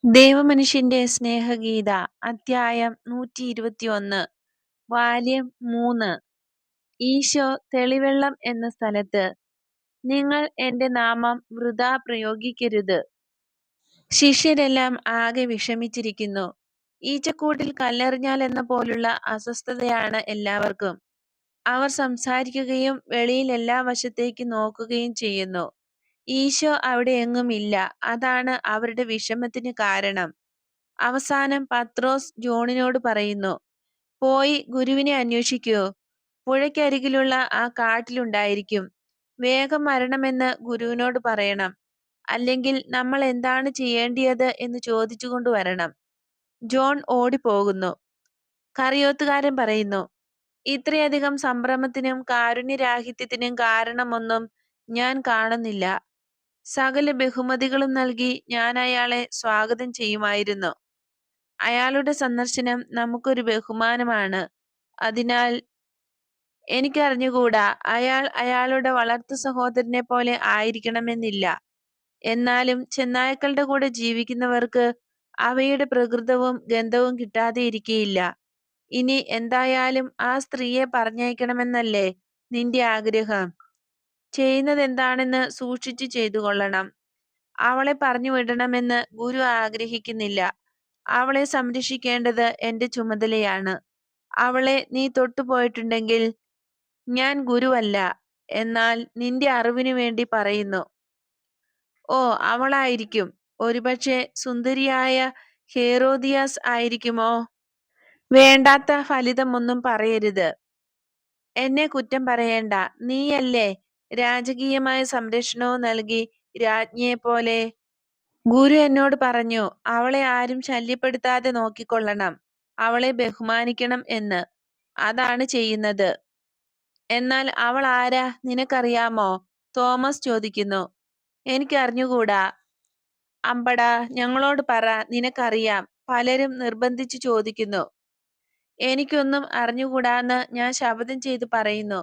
ദൈവമനുഷ്യന്റെ സ്നേഹഗീത അധ്യായം 121 വാല്യം 3 ഈശോ തെളിവെള്ളം എന്ന സ്ഥലത്ത് നിങ്ങൾ എന്റെ നാമം വൃഥാ പ്രയോഗിക്കരുത്. ശിഷ്യരെല്ലാം ആകെ വിഷമിച്ചിരിക്കുന്നു. ഈച്ചക്കൂട്ടിൽ കല്ലെറിഞ്ഞാലെന്ന പോലുള്ള അസ്വസ്ഥതയാണ് എല്ലാവർക്കും. അവർ സംസാരിക്കുകയും വെളിയിൽ എല്ലാ വശത്തേക്ക് നോക്കുകയും ചെയ്യുന്നു. ഈശോ അവിടെ എങ്ങുമില്ല. അതാണ് അവരുടെ വിഷമത്തിന് കാരണം. അവസാനം പത്രോസ് ജോണിനോട് പറയുന്നു, പോയി ഗുരുവിനെ അന്വേഷിക്കൂ. പുഴയ്ക്കരികിലുള്ള ആ കാട്ടിലുണ്ടായിരിക്കും. വേഗം വരണമെന്ന് ഗുരുവിനോട് പറയണം. അല്ലെങ്കിൽ നമ്മൾ എന്താണ് ചെയ്യേണ്ടിയത് എന്ന് ചോദിച്ചുകൊണ്ട് വരണം. ജോൺ ഓടിപ്പോകുന്നു. കറിയോത്തുകാരൻ പറയുന്നു, ഇത്രയധികം സംഭ്രമത്തിനും കാരുണ്യരാഹിത്യത്തിനും കാരണമൊന്നും ഞാൻ കാണുന്നില്ല. സകല ബഹുമതികളും നൽകി ഞാൻ അയാളെ സ്വാഗതം ചെയ്യുമായിരുന്നു. അയാളുടെ സന്ദർശനം നമുക്കൊരു ബഹുമാനമാണ്. അതിനാൽ എനിക്കറിഞ്ഞുകൂടാ, അയാൾ അയാളുടെ വളർത്തു സഹോദരനെ പോലെ ആയിരിക്കണമെന്നില്ല. എന്നാലും ചെന്നായ്ക്കളുടെ കൂടെ ജീവിക്കുന്നവർക്ക് അവയുടെ പ്രകൃതവും ഗന്ധവും കിട്ടാതെ ഇരിക്കയില്ല. ഇനി എന്തായാലും ആ സ്ത്രീയെ പറഞ്ഞയക്കണമെന്നല്ലേ നിന്റെ ആഗ്രഹം? ചെയ്യുന്നതെന്താണെന്ന് സൂക്ഷിച്ചു ചെയ്തു കൊള്ളണം. അവളെ പറഞ്ഞു വിടണമെന്ന് ഗുരു ആഗ്രഹിക്കുന്നില്ല. അവളെ സംരക്ഷിക്കേണ്ടത് എന്റെ ചുമതലയാണ്. അവളെ നീ തൊട്ടുപോയിട്ടുണ്ടെങ്കിൽ ഞാൻ ഗുരുവല്ല, എന്നാൽ നിന്റെ അറിവിനു വേണ്ടി പറയുന്നു. ഓ, അവളായിരിക്കും. ഒരുപക്ഷെ സുന്ദരിയായ ഹേറോദിയാസ് ആയിരിക്കുമോ? വേണ്ടാത്ത ഫലിതമൊന്നും പറയരുത്. എന്നെ കുറ്റം പറയേണ്ട. നീയല്ലേ രാജകീയമായ സംരക്ഷണവും നൽകി രാജ്ഞിയെപ്പോലെ. ഗുരു എന്നോട് പറഞ്ഞു, അവളെ ആരും ശല്യപ്പെടുത്താതെ നോക്കിക്കൊള്ളണം, അവളെ ബഹുമാനിക്കണം എന്ന്. അതാണ് ചെയ്യുന്നത്. എന്നാൽ അവൾ ആരാ നിനക്കറിയാമോ? തോമസ് ചോദിക്കുന്നു. എനിക്കറിഞ്ഞുകൂടാ. അമ്പടാ, ഞങ്ങളോട് പറ, നിനക്കറിയാം. പലരും നിർബന്ധിച്ചു ചോദിക്കുന്നു. എനിക്കൊന്നും അറിഞ്ഞുകൂടാന്ന് ഞാൻ ശപഥം ചെയ്ത് പറയുന്നു.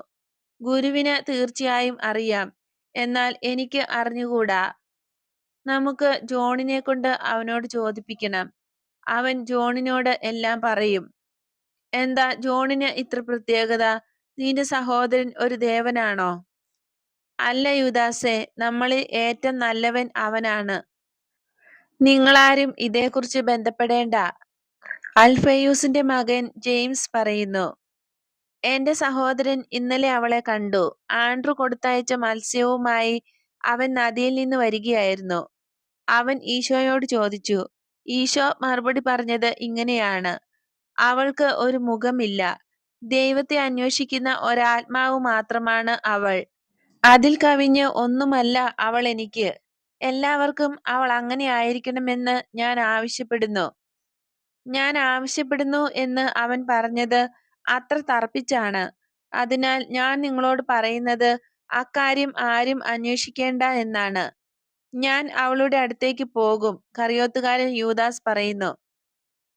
ഗുരുവിന് തീർച്ചയായും അറിയാം, എന്നാൽ എനിക്ക് അറിഞ്ഞുകൂടാ. നമുക്ക് ജോണിനെ കൊണ്ട് അവനോട് ചോദിപ്പിക്കണം. അവൻ ജോണിനോട് എല്ലാം പറയും. എന്താ ജോണിന് ഇത്ര പ്രത്യേകത? നിന്റെ സഹോദരൻ ഒരു ദേവനാണോ? അല്ല യൂദാസേ, നമ്മളിൽ ഏറ്റവും നല്ലവൻ അവനാണ്. നിങ്ങളാരും ഇതേക്കുറിച്ച് ബന്ധപ്പെടേണ്ട. അൽഫയൂസിന്റെ മകൻ ജെയിംസ് പറയുന്നു, എന്റെ സഹോദരൻ ഇന്നലെ അവളെ കണ്ടു. ആൻഡ്രു കൊടുത്തയച്ച മത്സ്യവുമായി അവൻ നദിയിൽ നിന്ന് വരികയായിരുന്നു. അവൻ ഈശോയോട് ചോദിച്ചു. ഈശോ മറുപടി പറഞ്ഞത് ഇങ്ങനെയാണ്, അവൾക്ക് ഒരു മുഖമില്ല. ദൈവത്തെ അന്വേഷിക്കുന്ന ഒരാത്മാവ് മാത്രമാണ് അവൾ. അതിൽ കവിഞ്ഞ് ഒന്നുമല്ല അവൾ എനിക്ക്. എല്ലാവർക്കും അവൾ അങ്ങനെ ആയിരിക്കണമെന്ന് ഞാൻ ആവശ്യപ്പെടുന്നു എന്ന് അവൻ പറഞ്ഞത് അത്ര തറപ്പിച്ചാണ്. അതിനാൽ ഞാൻ നിങ്ങളോട് പറയുന്നത് അക്കാര്യം ആരും അന്വേഷിക്കേണ്ട എന്നാണ്. ഞാൻ അവളുടെ അടുത്തേക്ക് പോകും. കറിയോത്തുകാരൻ യൂദാസ് പറയുന്നു.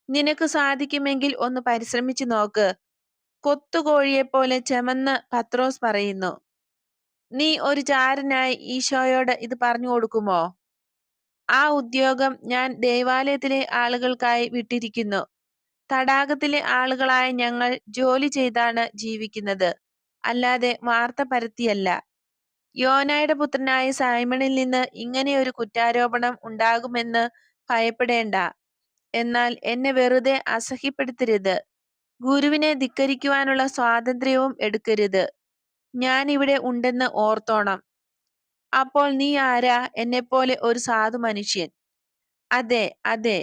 നിനക്ക് സാധിക്കുമെങ്കിൽ ഒന്ന് പരിശ്രമിച്ചു നോക്ക്. കൊത്തുകോഴിയെപ്പോലെ ചെമന്ന് പത്രോസ് പറയുന്നു. നീ ഒരു ചാരനായി ഈശോയോട് ഇത് പറഞ്ഞു കൊടുക്കുമോ? ആ ഉദ്യോഗം ഞാൻ ദേവാലയത്തിലെ ആളുകൾക്കായി വിട്ടിരിക്കുന്നു. തടാകത്തിലെ ആളുകളായ ഞങ്ങൾ ജോലി ചെയ്താണ് ജീവിക്കുന്നത്, അല്ലാതെ വാർത്ത പരത്തിയല്ല. യോനായുടെ പുത്രനായ സൈമണിൽ നിന്ന് ഇങ്ങനെയൊരു കുറ്റാരോപണം ഉണ്ടാകുമെന്ന് ഭയപ്പെടേണ്ട. എന്നാൽ എന്നെ വെറുതെ അസഹ്യപ്പെടുത്തരുത്. ഗുരുവിനെ ധിക്കരിക്കുവാനുള്ള സ്വാതന്ത്ര്യവും എടുക്കരുത്. ഞാൻ ഇവിടെ ഉണ്ടെന്ന് ഓർത്തോണം. അപ്പോൾ നീ ആരാ? എന്നെപ്പോലെ ഒരു സാധു മനുഷ്യൻ. അതെ, അതെ,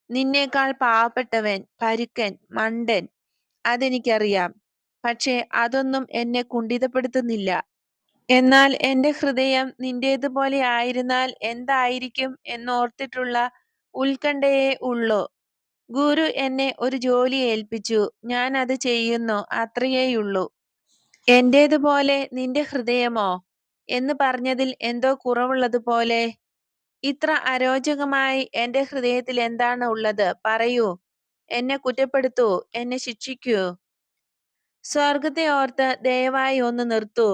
നിന്നേക്കാൾ പാവപ്പെട്ടവൻ, പരുക്കൻ, മണ്ടൻ. അതെനിക്കറിയാം. പക്ഷേ അതൊന്നും എന്നെ കുണ്ഠിതപ്പെടുത്തുന്നില്ല. എന്നാൽ എന്റെ ഹൃദയം നിന്റേതുപോലെ ആയിരുന്നാൽ എന്തായിരിക്കും എന്നോർത്തിട്ടുള്ള ഉത്കണ്ഠയേ ഉള്ളൂ. ഗുരു എന്നെ ഒരു ജോലി ഏൽപ്പിച്ചു, ഞാൻ അത് ചെയ്യുന്നു, അത്രയേയുള്ളൂ. എന്റേതുപോലെ നിന്റെ ഹൃദയമോ എന്ന് പറഞ്ഞതിൽ എന്തോ കുറവുള്ളതുപോലെ. ഇത്ര അരോചകമായി എന്റെ ഹൃദയത്തിൽ എന്താണ് ഉള്ളത്? പറയൂ, എന്നെ കുറ്റപ്പെടുത്തൂ, എന്നെ ശിക്ഷിക്കൂ. സ്വർഗത്തെ ഓർത്ത് ദയവായി ഒന്ന് നിർത്തൂ.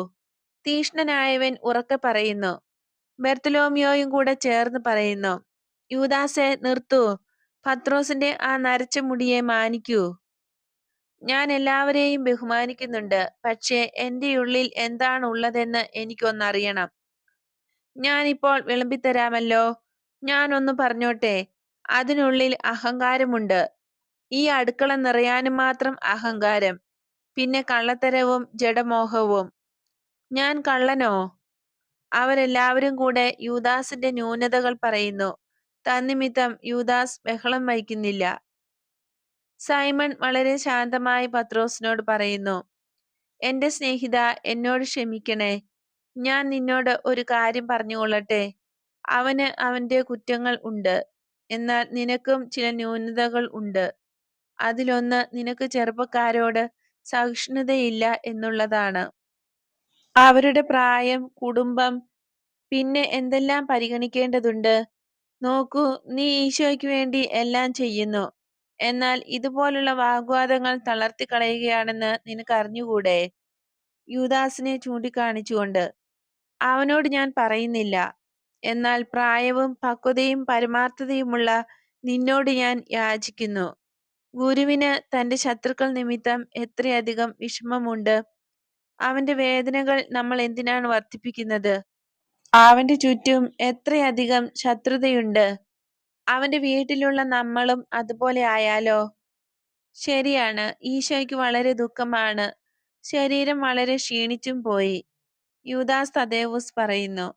തീഷ്ണനായവൻ ഉറക്കെ പറയുന്നു. ബർത്തലോമിയോയും കൂടെ ചേർന്ന് പറയുന്നു. യൂദാസെ നിർത്തൂ. പത്രോസിന്റെ ആ നരച്ച മുടിയെ മാനിക്കൂ. ഞാൻ എല്ലാവരെയും ബഹുമാനിക്കുന്നുണ്ട്. പക്ഷേ എന്റെ ഉള്ളിൽ എന്താണ് ഉള്ളതെന്ന് എനിക്കൊന്നറിയണം. ഞാനിപ്പോൾ വിളമ്പിത്തരാമല്ലോ. ഞാനൊന്ന് പറഞ്ഞോട്ടെ. അതിനുള്ളിൽ അഹങ്കാരമുണ്ട്. ഈ അടുക്കള നിറയാനും മാത്രം അഹങ്കാരം. പിന്നെ കള്ളത്തരവും ജഡമോഹവും. ഞാൻ കള്ളനോ? അവരെല്ലാവരും കൂടെ യൂദാസിന്റെ ന്യൂനതകൾ പറയുന്നു. തന്നിമിത്തം യൂദാസ് ബഹളം വയ്ക്കുന്നില്ല. സൈമൺ വളരെ ശാന്തമായി പത്രോസിനോട് പറയുന്നു, എന്റെ സ്നേഹിത, എന്നോട് ക്ഷമിക്കണേ. ഞാൻ നിന്നോട് ഒരു കാര്യം പറഞ്ഞുകൊള്ളട്ടെ. അവന് അവന്റെ കുറ്റങ്ങൾ ഉണ്ട്. എന്നാൽ നിനക്കും ചില ന്യൂനതകൾ ഉണ്ട്. അതിലൊന്ന് നിനക്ക് ചെറുപ്പക്കാരോട് സഹിഷ്ണുതയില്ല എന്നുള്ളതാണ്. അവരുടെ പ്രായം, കുടുംബം, പിന്നെ എന്തെല്ലാം പരിഗണിക്കേണ്ടതുണ്ട്. നോക്കൂ, നീ ഈശോയ്ക്ക് വേണ്ടി എല്ലാം ചെയ്യുന്നു. എന്നാൽ ഇതുപോലുള്ള വാഗ്വാദങ്ങൾ തളർത്തിക്കളയുകയാണെന്ന് നിനക്ക് അറിഞ്ഞുകൂടെ? യൂദാസിനെ ചൂണ്ടിക്കാണിച്ചുകൊണ്ട്. അവനോട് ഞാൻ പറയുന്നില്ല. എന്നാൽ പ്രായവും പക്വതയും പരമാർത്ഥതയുമുള്ള നിന്നോട് ഞാൻ യാചിക്കുന്നു. ഗുരുവിന് തന്റെ ശത്രുക്കൾ നിമിത്തം എത്രയധികം വിഷമമുണ്ട്. അവന്റെ വേദനകൾ നമ്മൾ എന്തിനാണ് വർദ്ധിപ്പിക്കുന്നത്? അവന്റെ ചുറ്റും എത്രയധികം ശത്രുതയുണ്ട്. അവന്റെ വീട്ടിലുള്ള നമ്മളും അതുപോലെ ആയാലോ? ശരിയാണ്, ഈശോയ്ക്ക് വളരെ ദുഃഖമാണ്. ശരീരം വളരെ ക്ഷീണിച്ചും പോയി. യൂദാസ് തദേവൂസ് പറയുന്നു.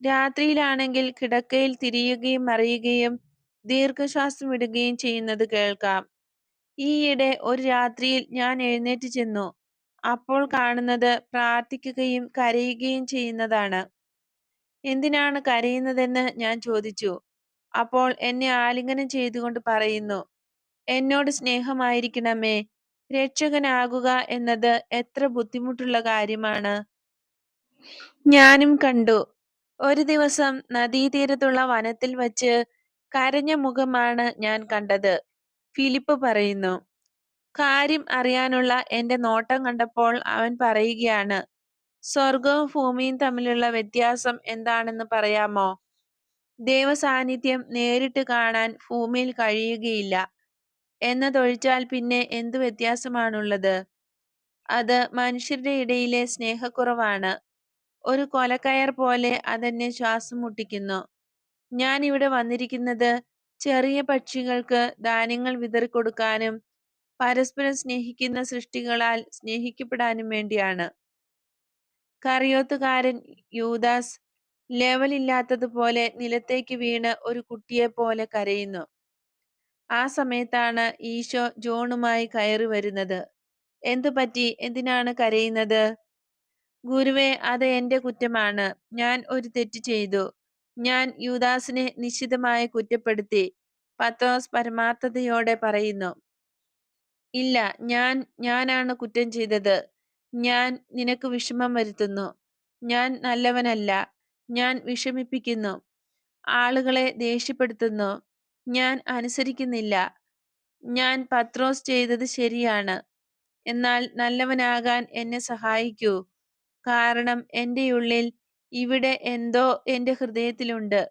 രാത്രിയിലാണെങ്കിൽ കിടക്കയിൽ തിരിയുകയും മറിയുകയും ദീർഘശ്വാസം വിടുകയും ചെയ്യുന്നത് കേൾക്കാം. ഈയിടെ ഒരു രാത്രിയിൽ ഞാൻ എഴുന്നേറ്റ് ചെന്നു. അപ്പോൾ കാണുന്നത് പ്രാർത്ഥിക്കുകയും കരയുകയും ചെയ്യുന്നതാണ്. എന്തിനാണ് കരയുന്നതെന്ന് ഞാൻ ചോദിച്ചു. അപ്പോൾ എന്നെ ആലിംഗനം ചെയ്തുകൊണ്ട് പറയുന്നു, എന്നോട് സ്നേഹമായിരിക്കണമേ. രക്ഷകനാകുക എന്നത് എത്ര ബുദ്ധിമുട്ടുള്ള കാര്യമാണ്. ഞാനും കണ്ടു. ഒരു ദിവസം നദീതീരത്തുള്ള വനത്തിൽ വച്ച് കരഞ്ഞ മുഖമാണ് ഞാൻ കണ്ടത്. ഫിലിപ്പ് പറയുന്നു. കാര്യം അറിയാനുള്ള എന്റെ നോട്ടം കണ്ടപ്പോൾ അവൻ പറയുകയാണ്, സ്വർഗവും ഭൂമിയും തമ്മിലുള്ള വ്യത്യാസം എന്താണെന്ന് പറയാമോ? ദൈവസാന്നിധ്യം നേരിട്ട് കാണാൻ ഭൂമിയിൽ കഴിയുകയില്ല എന്നതൊഴിച്ചാൽ പിന്നെ എന്തു വ്യത്യാസമാണുള്ളത്? അത് മനുഷ്യരുടെ ഇടയിലെ സ്നേഹക്കുറവാണ്. ഒരു കൊലക്കയർ പോലെ അതെന്നെ ശ്വാസം മുട്ടിക്കുന്നു. ഞാൻ ഇവിടെ വന്നിരിക്കുന്നത് ചെറിയ പക്ഷികൾക്ക് ധാന്യങ്ങൾ വിതറിക്കൊടുക്കാനും പരസ്പരം സ്നേഹിക്കുന്ന സൃഷ്ടികളാൽ സ്നേഹിക്കപ്പെടാനും വേണ്ടിയാണ്. കറിയോത്തുകാരൻ യൂദാസ് ലെവലില്ലാത്തതുപോലെ നിലത്തേക്ക് വീണ് ഒരു കുട്ടിയെപ്പോലെ കരയുന്നു. ആ സമയത്താണ് ഈശോ ജോണുമായി കയറി വരുന്നത്. എന്തുപറ്റി? എന്തിനാണ് കരയുന്നത്? ഗുരുവേ, അത് എന്റെ കുറ്റമാണ്. ഞാൻ ഒരു തെറ്റ് ചെയ്തു. ഞാൻ യൂദാസിനെ നിശ്ചിതമായി കുറ്റപ്പെടുത്തി. പത്രോസ് പരമാർത്ഥതയോടെ പറയുന്നു. ഇല്ല, ഞാനാണ് കുറ്റം ചെയ്തത്. ഞാൻ നിനക്ക് വിഷമം വരുത്തുന്നു. ഞാൻ നല്ലവനല്ല. ഞാൻ വിഷമിപ്പിക്കുന്നു. ആളുകളെ ദേഷ്യപ്പെടുത്തുന്നു. ഞാൻ അനുസരിക്കുന്നില്ല. പത്രോസ് ചെയ്തത് ശരിയാണ്. എന്നാൽ നല്ലവനാകാൻ എന്നെ സഹായിക്കൂ. കാരണം എന്റെ ഉള്ളിൽ ഇവിടെ എന്തോ എന്റെ ഹൃദയത്തിലുണ്ട്.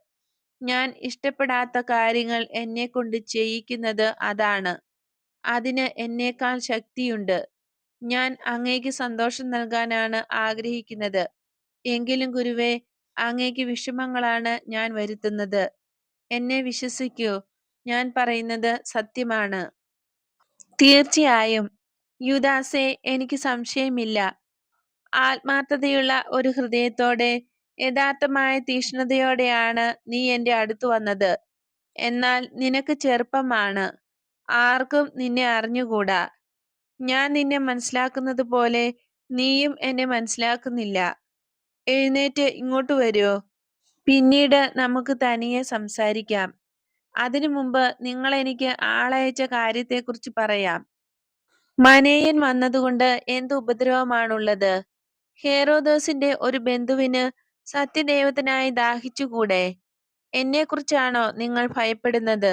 ഞാൻ ഇഷ്ടപ്പെടാത്ത കാര്യങ്ങൾ എന്നെക്കൊണ്ട് ചെയ്യിക്കുന്നത് അതാണ്. അതിന് എന്നേക്കാൾ ശക്തിയുണ്ട്. ഞാൻ അങ്ങേക്ക് സന്തോഷം നൽകാനാണ് ആഗ്രഹിക്കുന്നത്. എങ്കിലും ഗുരുവേ, അങ്ങേക്ക് വിഷമങ്ങളാണ് ഞാൻ വരുത്തുന്നത്. എന്നെ വിശ്വസിക്കൂ, ഞാൻ പറയുന്നത് സത്യമാണ്. തീർച്ചയായും യൂദാസേ, എനിക്ക് സംശയമില്ല. ആത്മാർത്ഥതയുള്ള ഒരു ഹൃദയത്തോടെ, യഥാർത്ഥമായ തീക്ഷ്ണതയോടെയാണ് നീ എന്റെ അടുത്ത് വന്നത്. എന്നാൽ നിനക്ക് ചെറുപ്പമാണ്. ആർക്കും നിന്നെ അറിഞ്ഞുകൂടാ. ഞാൻ നിന്നെ മനസ്സിലാക്കുന്നത് പോലെ നീയും എന്നെ മനസ്സിലാക്കുന്നില്ല. എഴുന്നേറ്റ് ഇങ്ങോട്ട് വരൂ. പിന്നീട് നമുക്ക് തനിയെ സംസാരിക്കാം. അതിനു മുമ്പ് നിങ്ങൾ എനിക്ക് ആളയച്ച കാര്യത്തെക്കുറിച്ച് പറയാം. മനേയൻ വന്നതുകൊണ്ട് എന്ത് ഉപദ്രവമാണുള്ളത്? ഹേറോദോസിന്റെ ഒരു ബന്ധുവിന് സത്യദൈവത്തിനായി ദാഹിച്ചുകൂടെ? എന്നെക്കുറിച്ചാണോ നിങ്ങൾ ഭയപ്പെടുന്നത്?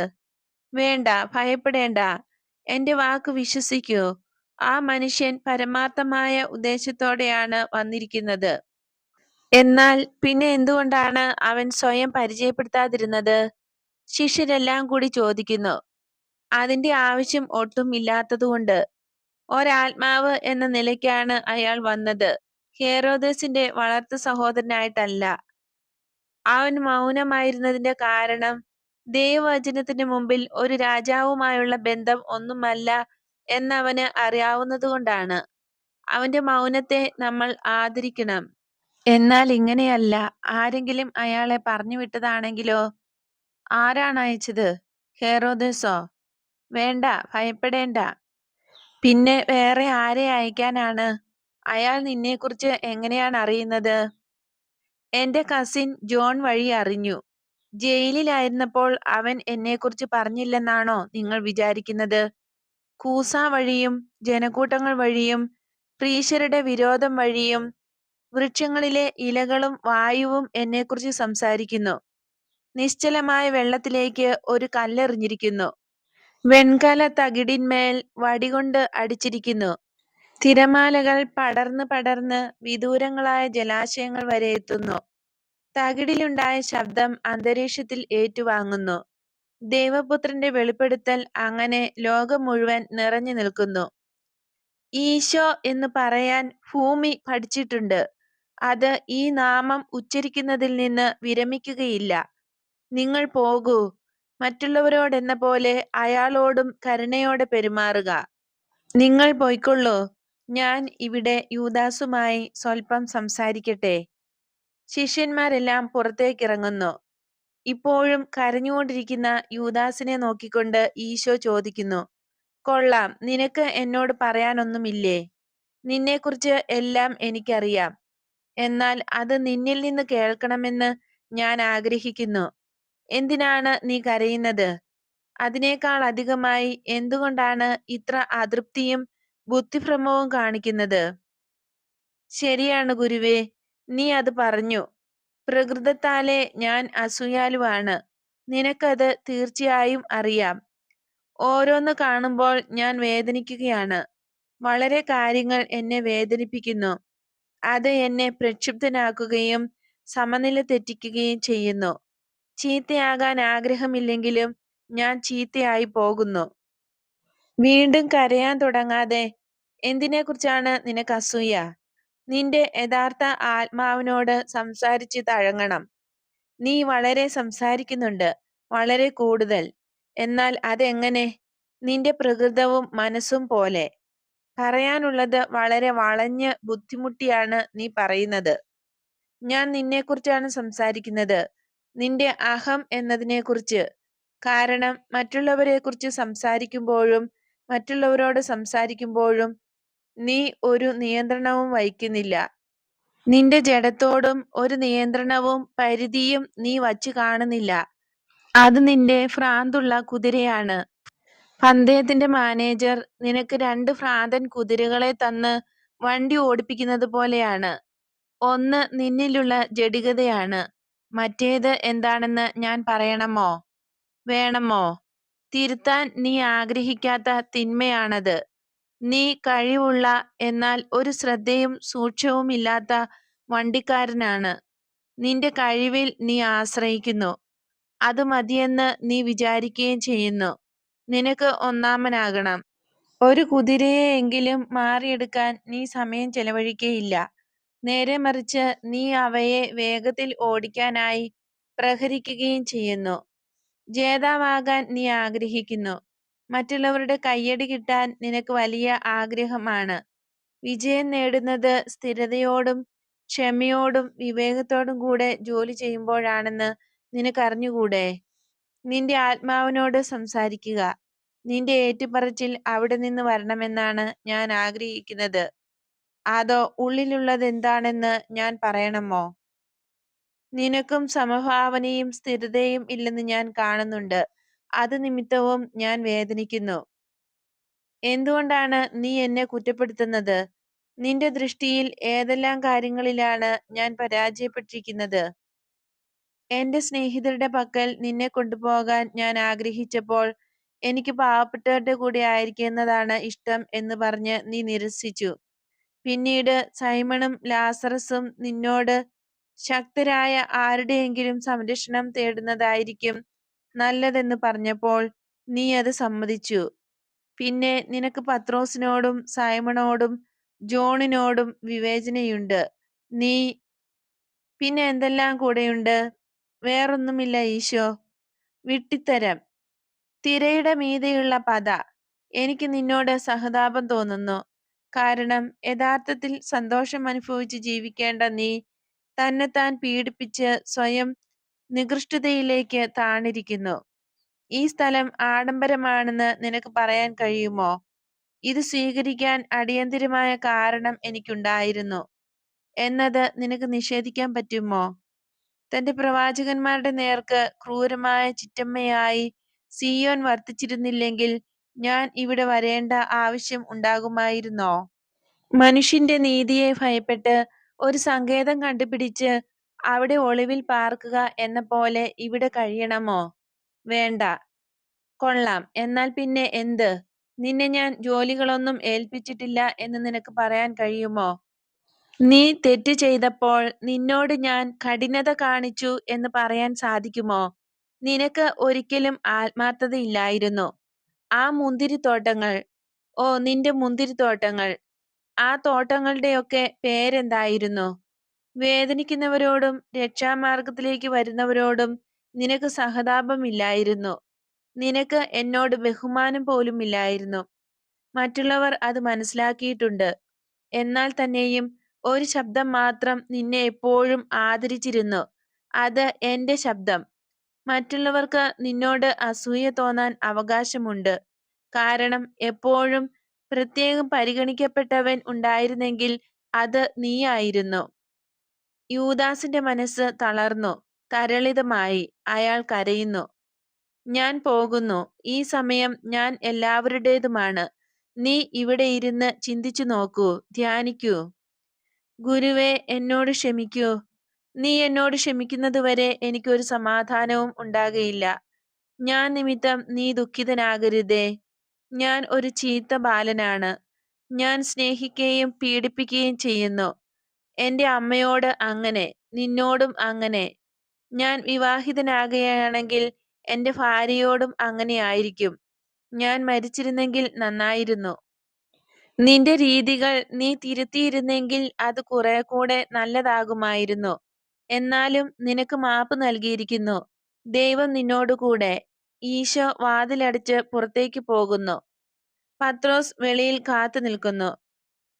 വേണ്ട, ഭയപ്പെടേണ്ട. എന്റെ വാക്ക് വിശ്വസിക്കൂ. ആ മനുഷ്യൻ പരമാർത്ഥമായ ഉദ്ദേശത്തോടെയാണ് വന്നിരിക്കുന്നത്. എന്നാൽ പിന്നെ എന്തുകൊണ്ടാണ് അവൻ സ്വയം പരിചയപ്പെടുത്താതിരുന്നത്? ശിഷ്യരെല്ലാം കൂടി ചോദിക്കുന്നു. അതിന്റെ ആവശ്യം ഒട്ടും ഇല്ലാത്തതുകൊണ്ട്. ഒരാത്മാവ് എന്ന നിലയ്ക്കാണ് അയാൾ വന്നത്, ഹേറോദേസിന്റെ വളർത്തു സഹോദരനായിട്ടല്ല. അവൻ മൗനമായിരുന്നതിന്റെ കാരണം ദൈവവചനത്തിന് മുമ്പിൽ ഒരു രാജാവുമായുള്ള ബന്ധം ഒന്നുമല്ല എന്നവന് അറിയാവുന്നതുകൊണ്ടാണ്. അവന്റെ മൗനത്തെ നമ്മൾ ആദരിക്കണം. എന്നാൽ ഇങ്ങനെയല്ല. ആരെങ്കിലും അയാളെ പറഞ്ഞു വിട്ടതാണെങ്കിലോ? ആരാണ് അയച്ചത്? ഹെറോദേസോ? വേണ്ട, ഭയപ്പെടേണ്ട. പിന്നെ വേറെ ആരെ അയക്കാനാണ്? അയാൾ നിന്നെക്കുറിച്ച് എങ്ങനെയാണ് അറിയുന്നത്? എന്റെ കസിൻ ജോൺ വഴി അറിഞ്ഞു. ജയിലിലായിരുന്നപ്പോൾ അവൻ എന്നെക്കുറിച്ച് പറഞ്ഞില്ലെന്നാണോ നിങ്ങൾ വിചാരിക്കുന്നത്? കൂസ വഴിയും ജനക്കൂട്ടങ്ങൾ വഴിയും പ്രീശരുടെ വിരോധം വഴിയും വൃക്ഷങ്ങളിലെ ഇലകളും വായുവും എന്നെക്കുറിച്ച് സംസാരിക്കുന്നു. നിശ്ചലമായ വെള്ളത്തിലേക്ക് ഒരു കല്ലെറിഞ്ഞിരിക്കുന്നു. വെൺകല തകിടിന്മേൽ വടികൊണ്ട് അടിച്ചിരിക്കുന്നു. തിരമാലകൾ പടർന്ന് പടർന്ന് വിദൂരങ്ങളായ ജലാശയങ്ങൾ വരെ എത്തുന്നു. തകിടിലുണ്ടായ ശബ്ദം അന്തരീക്ഷത്തിൽ ഏറ്റുവാങ്ങുന്നു. ദൈവപുത്രന്റെ വെളിപ്പെടുത്തൽ അങ്ങനെ ലോകം മുഴുവൻ നിറഞ്ഞു നിൽക്കുന്നു. ഈശോ എന്ന് പറയാൻ ഭൂമി പഠിച്ചിട്ടുണ്ട്. അത് ഈ നാമം ഉച്ചരിക്കുന്നതിൽ നിന്ന് വിരമിക്കുകയില്ല. നിങ്ങൾ പോകൂ. മറ്റുള്ളവരോടെന്ന പോലെ അയാളോടും കരുണയോടെ പെരുമാറുക. നിങ്ങൾ പോയിക്കൊള്ളൂ. ഞാൻ ഇവിടെ യൂദാസുമായി സ്വല്പം സംസാരിക്കട്ടെ. ശിഷ്യന്മാരെല്ലാം പുറത്തേക്കിറങ്ങുന്നു. ഇപ്പോഴും കരഞ്ഞുകൊണ്ടിരിക്കുന്ന യൂദാസിനെ നോക്കിക്കൊണ്ട് ഈശോ ചോദിക്കുന്നു, കൊള്ളാം, നിനക്ക് എന്നോട് പറയാനൊന്നുമില്ലേ? നിന്നെക്കുറിച്ച് എല്ലാം എനിക്കറിയാം. എന്നാൽ അത് നിന്നിൽ നിന്ന് കേൾക്കണമെന്ന് ഞാൻ ആഗ്രഹിക്കുന്നു. എന്തിനാണ് നീ കരയുന്നത്? അതിനേക്കാൾ അധികമായി എന്തുകൊണ്ടാണ് ഇത്ര അതൃപ്തിയും ബുദ്ധിഭ്രമവും കാണിക്കുന്നത്? ശരിയാണ് ഗുരുവേ, നീ അത് പറഞ്ഞു. പ്രകൃതത്താലെ ഞാൻ അസൂയാലുവാണ്. നിനക്കത് തീർച്ചയായും അറിയാം. ഓരോന്ന് കാണുമ്പോൾ ഞാൻ വേദനിക്കുകയാണ്. വളരെ കാര്യങ്ങൾ എന്നെ വേദനിപ്പിക്കുന്നു. അത് എന്നെ പ്രക്ഷുബ്ധനാക്കുകയും സമനില തെറ്റിക്കുകയും ചെയ്യുന്നു. ചീത്തയാകാൻ ആഗ്രഹമില്ലെങ്കിലും ഞാൻ ചീത്തയായി പോകുന്നു. വീണ്ടും കരയാൻ തുടങ്ങാതെ. എന്തിനെക്കുറിച്ചാണ് നിനക്ക് അസൂയ? നിന്റെ യഥാർത്ഥ ആത്മാവിനോട് സംസാരിച്ച് തഴങ്ങണം. നീ വളരെ സംസാരിക്കുന്നുണ്ട്, വളരെ കൂടുതൽ. എന്നാൽ അതെങ്ങനെ? നിന്റെ പ്രകൃതവും മനസ്സും പോലെ. പറയാനുള്ളത് വളരെ വളഞ്ഞ് ബുദ്ധിമുട്ടിയാണ് നീ പറയുന്നത്. ഞാൻ നിന്നെക്കുറിച്ചാണ് സംസാരിക്കുന്നത്, നിന്റെ അഹം എന്നതിനെക്കുറിച്ച്. കാരണം മറ്റുള്ളവരെക്കുറിച്ച് സംസാരിക്കുമ്പോഴും മറ്റുള്ളവരോട് സംസാരിക്കുമ്പോഴും നീ ഒരു നിയന്ത്രണവും വയ്ക്കുന്നില്ല. നിന്റെ ജഡത്തോടും ഒരു നിയന്ത്രണവും പരിധിയും നീ വച്ചു കാണുന്നില്ല. അത് നിന്റെ ഭ്രാന്തുള്ള കുതിരയാണ്. പന്തയത്തിന്റെ മാനേജർ നിനക്ക് 2 ഭ്രാന്തൻ കുതിരകളെ തന്ന് വണ്ടി ഓടിപ്പിക്കുന്നത് പോലെയാണ്. ഒന്ന് നിന്നിലുള്ള ജഡികതയാണ്. മറ്റേത് എന്താണെന്ന് ഞാൻ പറയണമോ? വേണമോ? തിരുത്താൻ നീ ആഗ്രഹിക്കാത്ത തിന്മയാണത്. നീ കഴിവുള്ള, എന്നാൽ ഒരു ശ്രദ്ധയും സൂക്ഷ്മവും ഇല്ലാത്ത വണ്ടിക്കാരനാണ്. നിന്റെ കഴിവിൽ നീ ആശ്രയിക്കുന്നു. അത് മതിയെന്ന് നീ വിചാരിക്കുകയും ചെയ്യുന്നു. നിനക്ക് ഒന്നാമനാകണം. ഒരു കുതിരയെയെങ്കിലും മാറിയെടുക്കാൻ നീ സമയം ചെലവഴിക്കുകയില്ല. നേരെ മറിച്ച് നീ അവയെ വേഗത്തിൽ ഓടിക്കാനായി പ്രഹരിക്കുകയും ചെയ്യുന്നു. ജേതാവാകാൻ നീ ആഗ്രഹിക്കുന്നു. മറ്റുള്ളവരുടെ കയ്യടി കിട്ടാൻ നിനക്ക് വലിയ ആഗ്രഹമാണ്. വിജയം നേടുന്നത് സ്ഥിരതയോടും ക്ഷമയോടും വിവേകത്തോടും കൂടെ ജോലി ചെയ്യുമ്പോഴാണെന്ന് നിനക്കറിഞ്ഞുകൂടെ? നിന്റെ ആത്മാവിനോട് സംസാരിക്കുക. നിന്റെ ഏറ്റുപറച്ചിൽ അവിടെ നിന്ന് വരണമെന്നാണ് ഞാൻ ആഗ്രഹിക്കുന്നത്. അതോ ഉള്ളിലുള്ളതെന്താണെന്ന് ഞാൻ പറയണമോ? നിനക്കും സമഭാവനയും സ്ഥിരതയും ഇല്ലെന്ന് ഞാൻ കാണുന്നുണ്ട്. അത് നിമിത്തവും ഞാൻ വേദനിക്കുന്നു. എന്തുകൊണ്ടാണ് നീ എന്നെ കുറ്റപ്പെടുത്തുന്നത്? നിന്റെ ദൃഷ്ടിയിൽ ഏതെല്ലാം കാര്യങ്ങളിലാണ് ഞാൻ പരാജയപ്പെട്ടിരിക്കുന്നത്? എന്റെ സ്നേഹിതരുടെ പക്കൽ നിന്നെ കൊണ്ടുപോകാൻ ഞാൻ ആഗ്രഹിച്ചപ്പോൾ എനിക്ക് പാവപ്പെട്ടവരുടെ കൂടെ ആയിരിക്കുന്നതാണ് ഇഷ്ടം എന്ന് പറഞ്ഞ് നീ നിരസിച്ചു. പിന്നീട് സൈമണും ലാസറസും നിന്നോട് ശക്തരായ ആരുടെയെങ്കിലും സംരക്ഷണം തേടുന്നതായിരിക്കും നല്ലതെന്ന് പറഞ്ഞപ്പോൾ നീ അത് സമ്മതിച്ചു. പിന്നെ നിനക്ക് പത്രോസിനോടും സൈമണോടും ജോണിനോടും വിവേചനയുണ്ട്. നീ പിന്നെ എന്തെല്ലാം കൂടെയുണ്ട്? വേറൊന്നുമില്ല ഈശോ. വിട്ടിത്തരം. തിരയുടെ മീതെയുള്ള പത. എനിക്ക് നിന്നോട് സഹതാപം തോന്നുന്നു. കാരണം യഥാർത്ഥത്തിൽ സന്തോഷം അനുഭവിച്ച് ജീവിക്കേണ്ട നീ തന്നെത്താൻ പീഡിപ്പിച്ച് സ്വയം നികൃഷ്ടതയിലേക്ക് താണിരിക്കുന്നു. ഈ സ്ഥലം ആഡംബരമാണെന്ന് നിനക്ക് പറയാൻ കഴിയുമോ? ഇത് സ്വീകരിക്കാൻ അടിയന്തിരമായ കാരണം എനിക്കുണ്ടായിരുന്നു എന്നത് നിനക്ക് നിഷേധിക്കാൻ പറ്റുമോ? തന്റെ പ്രവാചകന്മാരുടെ നേർക്ക് ക്രൂരമായ ചിറ്റമ്മയായി സീയോൻ വർത്തിച്ചിരുന്നില്ലെങ്കിൽ ഞാൻ ഇവിടെ വരേണ്ട ആവശ്യം ഉണ്ടാകുമായിരുന്നോ? മനുഷ്യന്റെ നീതിയെ ഭയപ്പെട്ട് ഒരു സങ്കേതം കണ്ടുപിടിച്ച് അവിടെ ഒളിവിൽ പാർക്കുക എന്ന പോലെ ഇവിടെ കഴിയണമോ? വേണ്ട. കൊള്ളാം. എന്നാൽ പിന്നെ എന്ത്? നിന്നെ ഞാൻ ജോലികളൊന്നും ഏൽപ്പിച്ചിട്ടില്ല എന്ന് നിനക്ക് പറയാൻ കഴിയുമോ? നീ തെറ്റ് ചെയ്തപ്പോൾ നിന്നോട് ഞാൻ കഠിനത കാണിച്ചു എന്ന് പറയാൻ സാധിക്കുമോ? നിനക്ക് ഒരിക്കലും ആത്മാർത്ഥതയില്ലായിരുന്നു. ആ മുന്തിരിത്തോട്ടങ്ങൾ, ഓ നിന്റെ മുന്തിരിത്തോട്ടങ്ങൾ, ആ തോട്ടങ്ങളുടെയൊക്കെ പേരെന്തായിരുന്നു? വേദനിക്കുന്നവരോടും രക്ഷാമാർഗത്തിലേക്ക് വരുന്നവരോടും നിനക്ക് സഹതാപമില്ലായിരുന്നു. നിനക്ക് എന്നോട് ബഹുമാനം പോലുമില്ലായിരുന്നു. മറ്റുള്ളവർ അത് മനസ്സിലാക്കിയിട്ടുണ്ട്. എന്നാൽ തന്നെയും ഒരു ശബ്ദം മാത്രം നിന്നെ എപ്പോഴും ആദരിച്ചിരുന്നു. അത് എന്റെ ശബ്ദം. മറ്റുള്ളവർക്ക് നിന്നോട് അസൂയ തോന്നാൻ അവകാശമുണ്ട്. കാരണം എപ്പോഴും പ്രത്യേകം പരിഗണിക്കപ്പെട്ടവൻ ഉണ്ടായിരുന്നെങ്കിൽ അത് നീയായിരുന്നു. യൂദാസിന്റെ മനസ്സ് തളർന്നു, തരളിതമായി. അയാൾ കരയുന്നു. ഞാൻ പോകുന്നു. ഈ സമയം ഞാൻ എല്ലാവരുടേതുമാണ്. നീ ഇവിടെ ഇരുന്ന് ചിന്തിച്ചു നോക്കൂ, ധ്യാനിക്കൂ. ഗുരുവേ, എന്നോട് ക്ഷമിക്കൂ. നീ എന്നോട് ക്ഷമിക്കുന്നതുവരെ എനിക്കൊരു സമാധാനവും ഉണ്ടാകയില്ല. ഞാൻ നിമിത്തം നീ ദുഃഖിതനാകരുതേ. ഞാൻ ഒരു ചീത്ത ബാലനാണ്. ഞാൻ സ്നേഹിക്കുകയും പീഡിപ്പിക്കുകയും ചെയ്യുന്നു. എന്റെ അമ്മയോട് അങ്ങനെ, നിന്നോടും അങ്ങനെ. ഞാൻ വിവാഹിതനാകുകയാണെങ്കിൽ എന്റെ ഭാര്യയോടും അങ്ങനെയായിരിക്കും. ഞാൻ മരിച്ചിരുന്നെങ്കിൽ നന്നായിരുന്നു. നിന്റെ രീതികൾ നീ തിരുത്തിയിരുന്നെങ്കിൽ അത് കുറെ കൂടെ നല്ലതാകുമായിരുന്നു. എന്നാലും നിനക്ക് മാപ്പ് നൽകിയിരിക്കുന്നു. ദൈവം നിന്നോടുകൂടെ. ഈശോ വാതിലടച്ച് പുറത്തേക്ക് പോകുന്നു. പത്രോസ് വെളിയിൽ കാത്തു നിൽക്കുന്നു.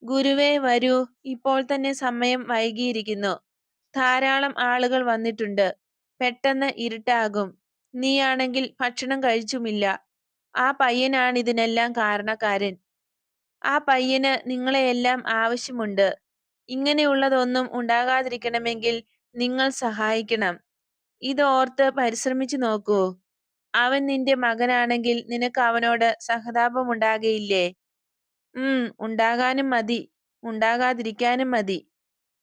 ഗുരുവേ, വരൂ. ഇപ്പോൾ തന്നെ സമയം വൈകിയിരിക്കുന്നു. ധാരാളം ആളുകൾ വന്നിട്ടുണ്ട്. പെട്ടെന്ന് ഇരുട്ടാകും. നീയാണെങ്കിൽ ഭക്ഷണം കഴിച്ചുമില്ല. ആ പയ്യനാണിതിനെല്ലാം കാരണക്കാരൻ. ആ പയ്യന് നിങ്ങളെയെല്ലാം ആവശ്യമുണ്ട്. ഇങ്ങനെയുള്ളതൊന്നും ഉണ്ടാകാതിരിക്കണമെങ്കിൽ നിങ്ങൾ സഹായിക്കണം. ഇത് ഓർത്ത് പരിശ്രമിച്ചു നോക്കൂ. അവൻ നിന്റെ മകനാണെങ്കിൽ നിനക്ക് അവനോട് സഹതാപമുണ്ടാകയില്ലേ? ഉണ്ടാകാനും മതി, ഉണ്ടാകാതിരിക്കാനും മതി.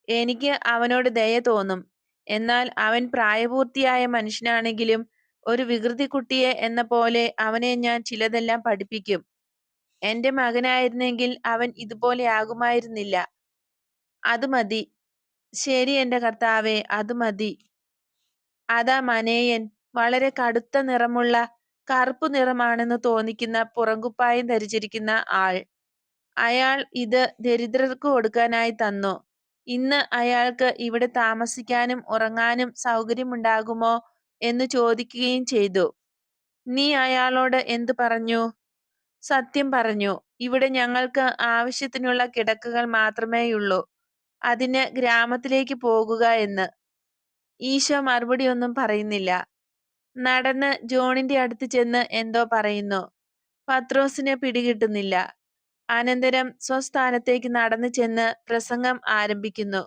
എനിക്ക് അവനോട് ദയ തോന്നും. എന്നാൽ അവൻ പ്രായപൂർത്തിയായ മനുഷ്യനാണെങ്കിലും ഒരു വികൃതി കുട്ടിയെ എന്ന പോലെ അവനെ ഞാൻ ചിലതെല്ലാം പഠിപ്പിക്കും. എന്റെ മകനായിരുന്നെങ്കിൽ അവൻ ഇതുപോലെ ആകുമായിരുന്നില്ല. അത് മതി. ശരി എന്റെ കർത്താവേ, അത് മതി. അതാ മനേയൻ, വളരെ കടുത്ത നിറമുള്ള, കറുപ്പു നിറമാണെന്ന് തോന്നിക്കുന്ന പുറങ്കുപ്പായം ധരിച്ചിരിക്കുന്ന ആൾ. അയാൾ ഇത് ദരിദ്രർക്ക് കൊടുക്കാനായി തന്നു. ഇന്ന് അയാൾക്ക് ഇവിടെ താമസിക്കാനും ഉറങ്ങാനും സൗകര്യമുണ്ടാകുമോ എന്ന് ചോദിക്കുകയും ചെയ്തു. നീ അയാളോട് എന്തു പറഞ്ഞു? സത്യം പറഞ്ഞു. ഇവിടെ ഞങ്ങൾക്ക് ആവശ്യത്തിനുള്ള കിടക്കകൾ മാത്രമേയുള്ളൂ. അതിന് ഗ്രാമത്തിലേക്ക് പോകുക എന്ന്. ഈശോ മറുപടിയൊന്നും പറയുന്നില്ല. നടന്ന് ജോണിന്റെ അടുത്ത് ചെന്ന് എന്തോ പറയുന്നു. പത്രോസിന് പിടികിട്ടുന്നില്ല. അനന്തരം സ്വസ്ഥാനത്തേക്ക് നടന്നു ചെന്ന് പ്രസംഗം ആരംഭിക്കുന്നു.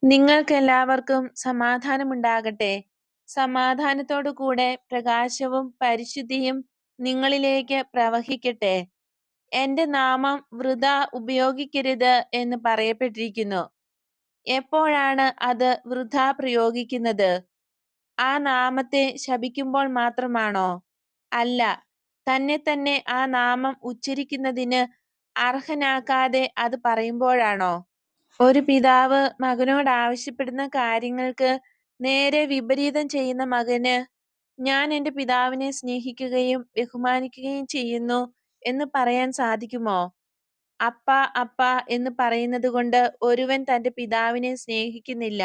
നിങ്ങൾക്കെല്ലാവർക്കും സമാധാനമുണ്ടാകട്ടെ. സമാധാനത്തോടു കൂടെ പ്രകാശവും പരിശുദ്ധിയും നിങ്ങളിലേക്ക് പ്രവഹിക്കട്ടെ. എന്റെ നാമം വൃഥാ ഉപയോഗിക്കരുത് എന്ന് പറയപ്പെട്ടിരിക്കുന്നു. എപ്പോഴാണ് അത് വൃഥാ പ്രയോഗിക്കുന്നത്? ആ നാമത്തെ ശപിക്കുമ്പോൾ മാത്രമാണോ? അല്ല, തന്നെ തന്നെ ആ നാമം ഉച്ചരിക്കുന്നതിന് അർഹനാക്കാതെ അത് പറയുമ്പോഴാണോ? ഒരു പിതാവ് മകനോട് ആവശ്യപ്പെടുന്ന കാര്യങ്ങൾക്ക് നേരെ വിപരീതം ചെയ്യുന്ന മകന് ഞാൻ എൻ്റെ പിതാവിനെ സ്നേഹിക്കുകയും ബഹുമാനിക്കുകയും ചെയ്യുന്നു എന്ന് പറയാൻ സാധിക്കുമോ? അപ്പ അപ്പ എന്ന് പറയുന്നത് കൊണ്ട് ഒരുവൻ തന്റെ പിതാവിനെ സ്നേഹിക്കുന്നില്ല.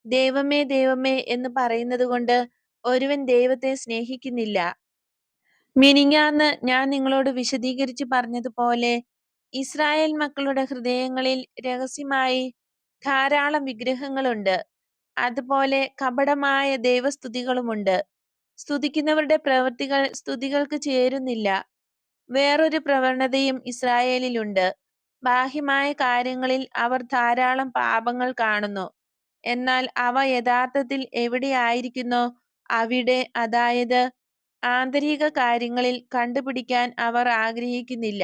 ദൈവമേ ദൈവമേ എന്ന് പറയുന്നത് കൊണ്ട് ഒരുവൻ ദൈവത്തെ സ്നേഹിക്കുന്നില്ല. മിനിങ്ങാന്ന് ഞാൻ നിങ്ങളോട് വിശദീകരിച്ച് പറഞ്ഞതുപോലെ ഇസ്രായേൽ മക്കളുടെ ഹൃദയങ്ങളിൽ രഹസ്യമായി ധാരാളം വിഗ്രഹങ്ങളുണ്ട്. അതുപോലെ കപടമായ ദൈവസ്തുതികളുമുണ്ട്. സ്തുതിക്കുന്നവരുടെ പ്രവൃത്തികൾ സ്തുതികൾക്ക് ചേരുന്നില്ല. വേറൊരു പ്രവണതയും ഇസ്രായേലിലുണ്ട്. ബാഹ്യമായ കാര്യങ്ങളിൽ അവർ ധാരാളം പാപങ്ങൾ കാണുന്നു. എന്നാൽ അവ യഥാർത്ഥത്തിൽ എവിടെയായിരിക്കുന്നോ അവിടെ, അതായത് ആന്തരിക കാര്യങ്ങളിൽ കണ്ടുപിടിക്കാൻ അവർ ആഗ്രഹിക്കുന്നില്ല.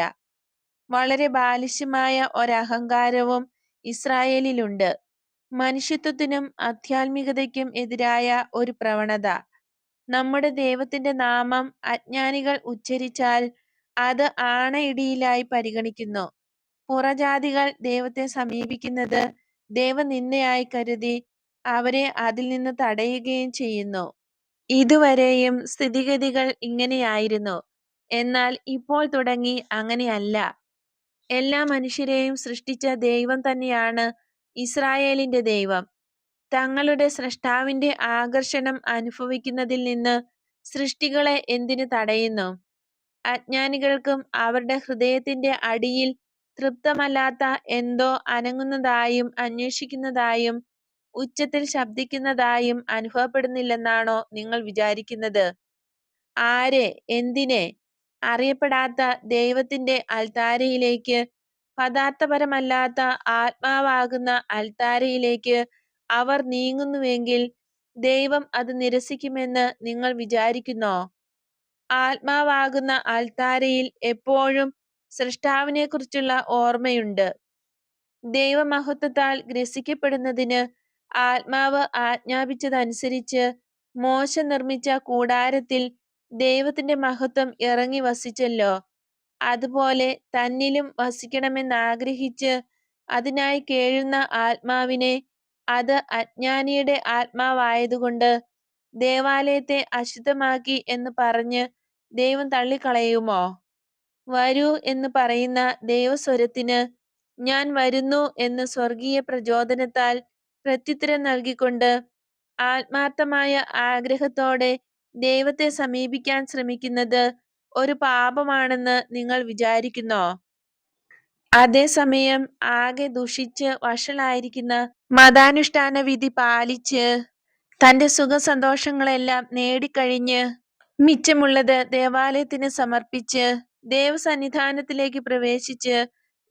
വളരെ ബാലിശമായ ഒരഹങ്കാരവും ഇസ്രായേലിലുണ്ട്. മനുഷ്യത്വത്തിനും ആധ്യാത്മികതയ്ക്കും എതിരായ ഒരു പ്രവണത. നമ്മുടെ ദൈവത്തിന്റെ നാമം അജ്ഞാനികൾ ഉച്ചരിച്ചാൽ അത് ആണയിടിയിലായി പരിഗണിക്കുന്നു. പുറജാതികൾ ദൈവത്തെ സമീപിക്കുന്നത് ദൈവനിന്ദയായി കരുതി അവരെ അതിൽ നിന്ന് തടയുകയും ചെയ്യുന്നു. ഇതുവരെയും സ്ഥിതിഗതികൾ ഇങ്ങനെയായിരുന്നു. എന്നാൽ ഇപ്പോൾ തുടങ്ങി അങ്ങനെയല്ല. എല്ലാ മനുഷ്യരെയും സൃഷ്ടിച്ച ദൈവം തന്നെയാണ് ഇസ്രായേലിന്റെ ദൈവം. തങ്ങളുടെ സ്രഷ്ടാവിന്റെ ആകർഷണം അനുഭവിക്കുന്നതിൽ നിന്ന് സൃഷ്ടികളെ എന്തിനു തടയുന്നു? അജ്ഞാനികൾക്കും അവരുടെ ഹൃദയത്തിന്റെ അടിയിൽ തൃപ്തമല്ലാത്ത എന്തോ അനങ്ങുന്നതായും അന്വേഷിക്കുന്നതായും ഉച്ചത്തിൽ ശബ്ദിക്കുന്നതായും അനുഭവപ്പെടുന്നില്ലെന്നാണോ നിങ്ങൾ വിചാരിക്കുന്നത്? ആരെ, എന്തിനെ? അറിയപ്പെടാത്ത ദൈവത്തിന്റെ അൾത്താരയിലേക്ക്, പദാർത്ഥപരമല്ലാത്ത ആത്മാവാകുന്ന അൾത്താരയിലേക്ക് അവർ നീങ്ങുന്നുവെങ്കിൽ ദൈവം അത് നിരസിക്കുമെന്ന് നിങ്ങൾ വിചാരിക്കുന്നോ? ആത്മാവാകുന്ന അൾത്താരയിൽ എപ്പോഴും സൃഷ്ടാവിനെ കുറിച്ചുള്ള ഓർമ്മയുണ്ട്. ദൈവമഹത്വത്താൽ ഗ്രസിക്കപ്പെടുന്നതിന് ആത്മാവ് ആജ്ഞാപിച്ചതനുസരിച്ച് മോശ നിർമ്മിച്ച കൂടാരത്തിൽ ദൈവത്തിന്റെ മഹത്വം ഇറങ്ങി വസിച്ചല്ലോ. അതുപോലെ തന്നിലും വസിക്കണമെന്നാഗ്രഹിച്ച് അതിനായി കേഴുന്ന ആത്മാവിനെ, അത് അജ്ഞാനിയുടെ ആത്മാവായതുകൊണ്ട് ദേവാലയത്തെ അശുദ്ധമാക്കി എന്ന് പറഞ്ഞ് ദൈവം തള്ളിക്കളയുമോ? വരൂ എന്ന് പറയുന്ന ദൈവസ്വരത്തിന് ഞാൻ വരുന്നു എന്ന് സ്വർഗീയ പ്രചോദനത്താൽ പ്രത്യുത്തരം നൽകിക്കൊണ്ട് ആത്മാർത്ഥമായ ആഗ്രഹത്തോടെ ദൈവത്തെ സമീപിക്കാൻ ശ്രമിക്കുന്നത് ഒരു പാപമാണെന്ന് നിങ്ങൾ വിചാരിക്കുന്നോ? അതേസമയം ആകെ ദുഷിച്ച് വഷളായിരിക്കുന്ന മതാനുഷ്ഠാന വിധി പാലിച്ച് തന്റെ സുഖസന്തോഷങ്ങളെല്ലാം നേടിക്കഴിഞ്ഞ് മിച്ചമുള്ളത് ദേവാലയത്തിന് സമർപ്പിച്ച് ദേവസന്നിധാനത്തിലേക്ക് പ്രവേശിച്ച്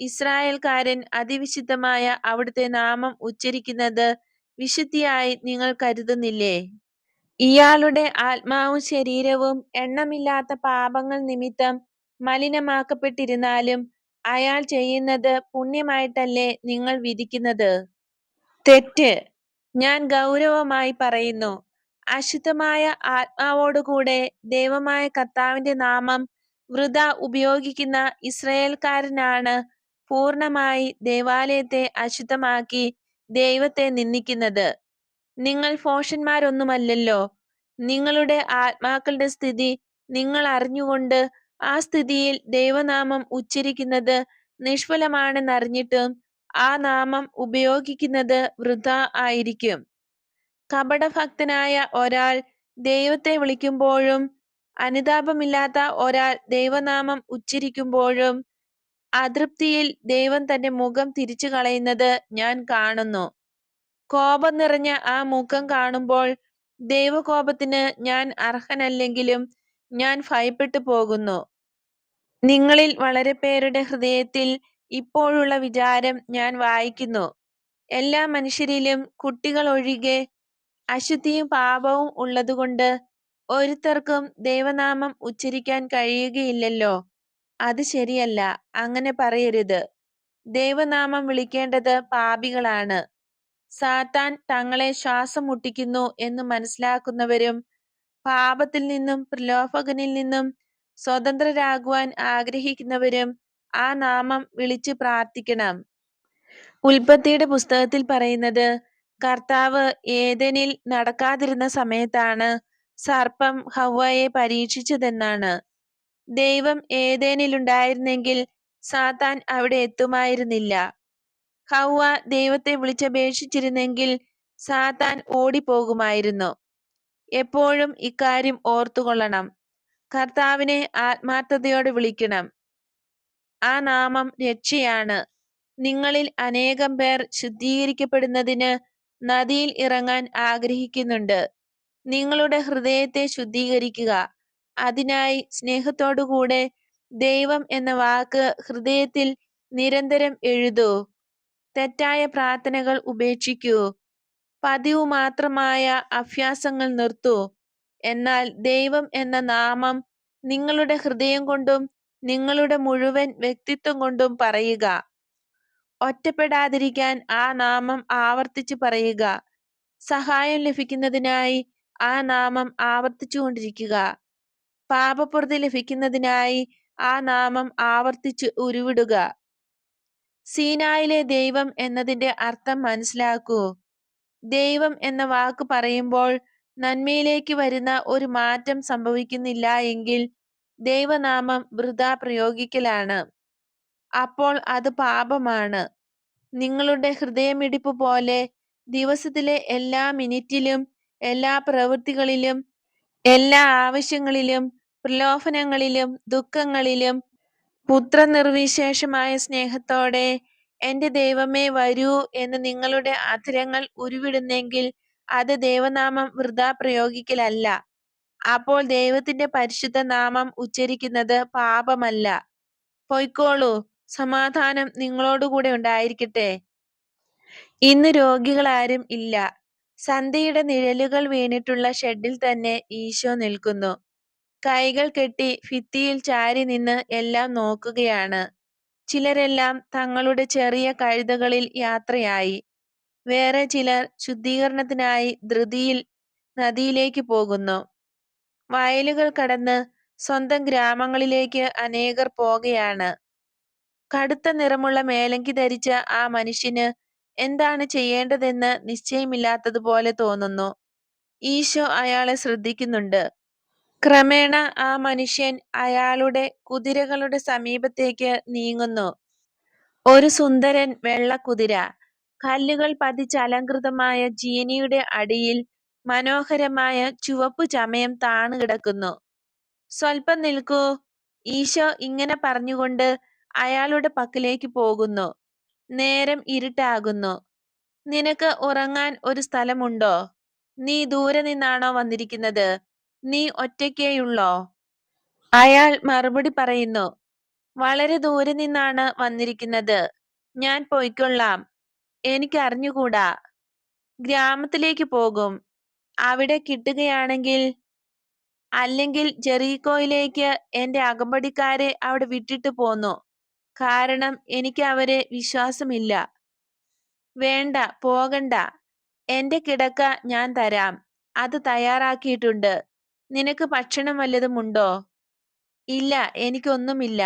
ഇസ്രായേൽക്കാരൻ അതിവിശുദ്ധമായ അവിടുത്തെ നാമം ഉച്ചരിക്കുന്നത് വിശുദ്ധിയായി നിങ്ങൾ കരുതുന്നില്ലേ? ഇയാളുടെ ആത്മാവും ശരീരവും എണ്ണമില്ലാത്ത പാപങ്ങൾ നിമിത്തം മലിനമാക്കപ്പെട്ടിരുന്നാലും അയാൾ ചെയ്യുന്നത് പുണ്യമായിട്ടല്ലേ നിങ്ങൾ വിധിക്കുന്നത്? തെറ്റ്! ഞാൻ ഗൗരവമായി പറയുന്നു. അശുദ്ധമായ ആത്മാവോടുകൂടെ ദൈവമായ കർത്താവിന്റെ നാമം വൃഥാ ഉപയോഗിക്കുന്ന ഇസ്രായേൽക്കാരനാണ് പൂർണ്ണമായി ദേവാലയത്തെ അശുദ്ധമാക്കി ദൈവത്തെ നിന്ദിക്കുന്നത്. നിങ്ങൾ ഭോഷന്മാരൊന്നുമല്ലല്ലോ. നിങ്ങളുടെ ആത്മാക്കളുടെ സ്ഥിതി നിങ്ങൾ അറിഞ്ഞുകൊണ്ട് ആ സ്ഥിതിയിൽ ദൈവനാമം ഉച്ചരിക്കുന്നത് നിഷ്ഫലമാണെന്നറിഞ്ഞിട്ടും ആ നാമം ഉപയോഗിക്കുന്നത് വൃഥാ ആയിരിക്കും. കപടഭക്തനായ ഒരാൾ ദൈവത്തെ വിളിക്കുമ്പോഴും അനുതാപമില്ലാത്ത ഒരാൾ ദൈവനാമം ഉച്ചരിക്കുമ്പോഴും അതൃപ്തിയിൽ ദൈവം തന്റെ മുഖം തിരിച്ചു കളയുന്നത് ഞാൻ കാണുന്നു. കോപം നിറഞ്ഞ ആ മുഖം കാണുമ്പോൾ ദൈവകോപത്തിന് ഞാൻ അർഹനല്ലെങ്കിലും ഞാൻ ഭയപ്പെട്ടു പോകുന്നു. നിങ്ങളിൽ വളരെ പേരുടെ ഹൃദയത്തിൽ ഇപ്പോഴുള്ള വിചാരം ഞാൻ വായിക്കുന്നു. എല്ലാ മനുഷ്യരിലും കുട്ടികൾ ഒഴികെ അശുദ്ധിയും പാപവും ഉള്ളതുകൊണ്ട് ഒരുത്തർക്കും ദൈവനാമം ഉച്ചരിക്കാൻ കഴിയുകയില്ലല്ലോ. അത് ശരിയല്ല, അങ്ങനെ പറയരുത്. ദൈവനാമം വിളിക്കേണ്ടത് പാപികളാണ്. സാത്താൻ തങ്ങളെ ശ്വാസം മുട്ടിക്കുന്നു എന്ന് മനസ്സിലാക്കുന്നവരും പാപത്തിൽ നിന്നും പ്രലോഭകനിൽ നിന്നും സ്വതന്ത്രരാകുവാൻ ആഗ്രഹിക്കുന്നവരും ആ നാമം വിളിച്ച് പ്രാർത്ഥിക്കണം. ഉൽപ്പത്തിയുടെ പുസ്തകത്തിൽ പറയുന്നത് കർത്താവ് ഏദനിൽ നടക്കാതിരുന്ന സമയത്താണ് സർപ്പം ഹവ്വയെ പരീക്ഷിച്ചതെന്നാണ്. ദൈവം ഏദേനിലുണ്ടായിരുന്നെങ്കിൽ സാത്താൻ അവിടെ എത്തുമായിരുന്നില്ല. ഹവ്വ ദൈവത്തെ വിളിച്ചപേക്ഷിച്ചിരുന്നെങ്കിൽ സാത്താൻ ഓടിപ്പോകുമായിരുന്നു. എപ്പോഴും ഇക്കാര്യം ഓർത്തുകൊള്ളണം. കർത്താവിനെ ആത്മാർത്ഥതയോടെ വിളിക്കണം. ആ നാമം രക്ഷയാണ്. നിങ്ങളിൽ അനേകം പേർ ശുദ്ധീകരിക്കപ്പെടുന്നതിന് നദിയിൽ ഇറങ്ങാൻ ആഗ്രഹിക്കുന്നുണ്ട്. നിങ്ങളുടെ ഹൃദയത്തെ ശുദ്ധീകരിക്കുക. അതിനായി സ്നേഹത്തോടുകൂടെ ദൈവം എന്ന വാക്ക് ഹൃദയത്തിൽ നിരന്തരം എഴുതൂ. തെറ്റായ പ്രാർത്ഥനകൾ ഉപേക്ഷിക്കൂ. പതിവ് മാത്രമായ അഭ്യാസങ്ങൾ നിർത്തൂ. എന്നാൽ ദൈവം എന്ന നാമം നിങ്ങളുടെ ഹൃദയം കൊണ്ടും നിങ്ങളുടെ മുഴുവൻ വ്യക്തിത്വം കൊണ്ടും പറയുക. ഒറ്റപ്പെടാതിരിക്കാൻ ആ നാമം ആവർത്തിച്ച് പറയുക. സഹായം ലഭിക്കുന്നതിനായി ആ നാമം ആവർത്തിച്ചുകൊണ്ടിരിക്കുക. പാപപ്രതി ലഭിക്കുന്നതിനായി ആ നാമം ആവർത്തിച്ച് ഉരുവിടുക. സീനായിലെ ദൈവം എന്നതിന്റെ അർത്ഥം മനസ്സിലാക്കൂ. ദൈവം എന്ന വാക്ക് പറയുമ്പോൾ നന്മയിലേക്ക് വരുന്ന ഒരു മാറ്റം സംഭവിക്കുന്നില്ല എങ്കിൽ ദൈവനാമം വൃഥാ പ്രയോഗിക്കലാണ്. അപ്പോൾ അത് പാപമാണ്. നിങ്ങളുടെ ഹൃദയമിടിപ്പ് പോലെ ദിവസത്തിലെ എല്ലാ മിനിറ്റിലും, എല്ലാ പ്രവൃത്തികളിലും, എല്ലാ ആവശ്യങ്ങളിലും, പ്രലോഭനങ്ങളിലും, ദുഃഖങ്ങളിലും പുത്രനിർവിശേഷമായ സ്നേഹത്തോടെ എന്റെ ദൈവമേ വരൂ എന്ന് നിങ്ങളുടെ അധരങ്ങൾ ഉരുവിടുന്നെങ്കിൽ അത് ദൈവനാമം വൃഥാ പ്രയോഗിക്കലല്ല. അപ്പോൾ ദൈവത്തിന്റെ പരിശുദ്ധ നാമം ഉച്ചരിക്കുന്നത് പാപമല്ല. പൊയ്ക്കോളൂ. സമാധാനം നിങ്ങളോടുകൂടെ ഉണ്ടായിരിക്കട്ടെ. ഇന്ന് രോഗികളാരും ഇല്ല. സന്ധ്യയുടെ നിഴലുകൾ വീണിട്ടുള്ള ഷെഡിൽ തന്നെ ഈശോ നിൽക്കുന്നു. കൈകൾ കെട്ടി ഭിത്തിയിൽ ചാരി നിന്ന് എല്ലാം നോക്കുകയാണ്. ചിലരെല്ലാം തങ്ങളുടെ ചെറിയ കഴുതകളിൽ യാത്രയായി. വേറെ ചിലർ ശുദ്ധീകരണത്തിനായി ധൃതിയിൽ നദിയിലേക്ക് പോകുന്നു. വയലുകൾ കടന്ന് സ്വന്തം ഗ്രാമങ്ങളിലേക്ക് അനേകർ പോകുകയാണ്. കടുത്ത നിറമുള്ള മേലങ്കി ധരിച്ച ആ മനുഷ്യന് എന്താണ് ചെയ്യേണ്ടതെന്ന് നിശ്ചയമില്ലാത്തതുപോലെ തോന്നുന്നു. ഈശോ അയാളെ ശ്രദ്ധിക്കുന്നുണ്ട്. ക്രമേണ ആ മനുഷ്യൻ അയാളുടെ കുതിരകളുടെ സമീപത്തേക്ക് നീങ്ങുന്നു. ഒരു സുന്ദരൻ വെള്ളക്കുതിര. കല്ലുകൾ പതിച്ച് അലങ്കൃതമായ ജീനിയുടെ അടിയിൽ മനോഹരമായ ചുവപ്പു ചമയം താണുകിടക്കുന്നു. സ്വൽപ്പം നിൽക്കൂ. ഈശോ ഇങ്ങനെ പറഞ്ഞുകൊണ്ട് അയാളുടെ പക്കലേക്ക് പോകുന്നു. നേരം ഇരുട്ടാകുന്നു. നിനക്ക് ഉറങ്ങാൻ ഒരു സ്ഥലമുണ്ടോ? നീ ദൂരെ നിന്നാണോ വന്നിരിക്കുന്നത്? നീ ഒറ്റയ്ക്കേയുള്ളോ? അയാൾ മറുപടി പറയുന്നു, വളരെ ദൂരെ നിന്നാണ് വന്നിരിക്കുന്നത്. ഞാൻ പോയിക്കൊള്ളാം. എനിക്കറിഞ്ഞുകൂടാ. ഗ്രാമത്തിലേക്ക് പോകും. അവിടെ കിട്ടുകയാണെങ്കിൽ. അല്ലെങ്കിൽ ജെറീക്കോയിലേക്ക് എന്റെ അകമ്പടിക്കാരെ അവിടെ വിട്ടിട്ട് പോന്നു. കാരണം എനിക്ക് അവരെ വിശ്വാസമില്ല. വേണ്ട, പോകണ്ട. എന്റെ കിടക്ക ഞാൻ തരാം. അത് തയ്യാറാക്കിയിട്ടുണ്ട്. നിനക്ക് ഭക്ഷണം വല്ലതും ഉണ്ടോ? ഇല്ല, എനിക്കൊന്നുമില്ല.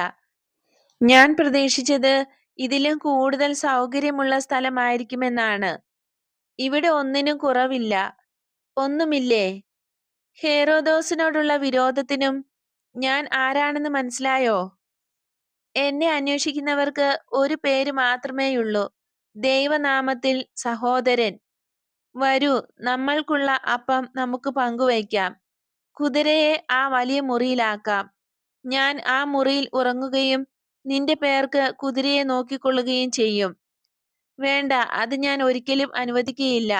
ഞാൻ പ്രതീക്ഷിച്ചത് ഇതിലും കൂടുതൽ സൗകര്യമുള്ള സ്ഥലമായിരിക്കുമെന്നാണ്. ഇവിടെ ഒന്നിനും കുറവില്ല. ഒന്നുമില്ലേ? ഹേറോദോസിനോടുള്ള വിരോധത്തിനും ഞാൻ ആരാണെന്ന് മനസ്സിലായോ? എന്നെ അന്വേഷിക്കുന്നവർക്ക് ഒരു പേര് മാത്രമേയുള്ളൂ. ദൈവനാമത്തിൽ സഹോദരൻ. വരൂ, നമ്മൾക്കുള്ള അപ്പം നമുക്ക് പങ്കുവയ്ക്കാം. കുതിരയെ ആ വലിയ മുറിയിലാക്കാം. ഞാൻ ആ മുറിയിൽ ഉറങ്ങുകയും നിന്റെ പേർക്ക് കുതിരയെ നോക്കിക്കൊള്ളുകയും ചെയ്യും. വേണ്ട, അത് ഞാൻ ഒരിക്കലും അനുവദിക്കുകയില്ല.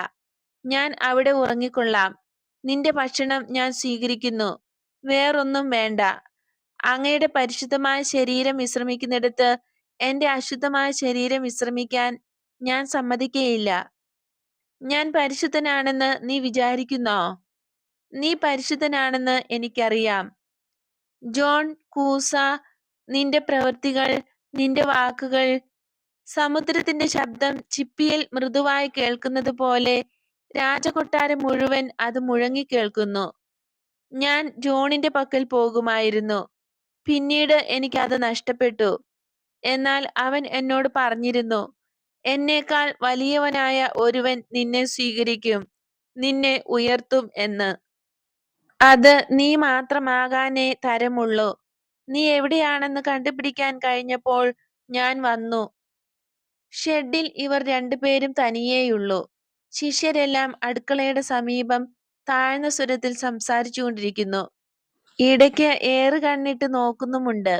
ഞാൻ അവിടെ ഉറങ്ങിക്കൊള്ളാം. നിന്റെ ഭക്ഷണം ഞാൻ സ്വീകരിക്കുന്നു. വേറൊന്നും വേണ്ട. അങ്ങയുടെ പരിശുദ്ധമായ ശരീരം വിശ്രമിക്കുന്നിടത്ത് എന്റെ അശുദ്ധമായ ശരീരം വിശ്രമിക്കാൻ ഞാൻ സമ്മതിക്കുകയില്ല. ഞാൻ പരിശുദ്ധനാണെന്ന് നീ വിചാരിക്കുന്നോ? നീ പരിശുദ്ധനാണെന്ന് എനിക്കറിയാം. ജോൺ കൂസ, നിന്റെ പ്രവൃത്തികൾ, നിന്റെ വാക്കുകൾ സമുദ്രത്തിന്റെ ശബ്ദം ചിപ്പിയിൽ മൃദുവായി കേൾക്കുന്നത് പോലെ രാജകൊട്ടാരം മുഴുവൻ അത് മുഴങ്ങിക്കേൾക്കുന്നു. ഞാൻ ജോണിന്റെ പക്കൽ പോകുമായിരുന്നു. പിന്നീട് എനിക്കത് നഷ്ടപ്പെട്ടു. എന്നാൽ അവൻ എന്നോട് പറഞ്ഞിരുന്നു, എന്നേക്കാൾ വലിയവനായ ഒരുവൻ നിന്നെ സ്വീകരിക്കും, നിന്നെ ഉയർത്തും എന്ന്. അത് നീ മാത്രമാകാനേ തരമുള്ളൂ. നീ എവിടെയാണെന്ന് കണ്ടുപിടിക്കാൻ കഴിഞ്ഞപ്പോൾ ഞാൻ വന്നു. ഷെഡിൽ ഇവർ രണ്ടുപേരും തനിയേയുള്ളൂ. ശിഷ്യരെല്ലാം അടുക്കളയുടെ സമീപം താഴ്ന്ന സ്വരത്തിൽ സംസാരിച്ചുകൊണ്ടിരിക്കുന്നു. ഇടയ്ക്ക് ഏറുകണ്ണിട്ട് നോക്കുന്നുമുണ്ട്.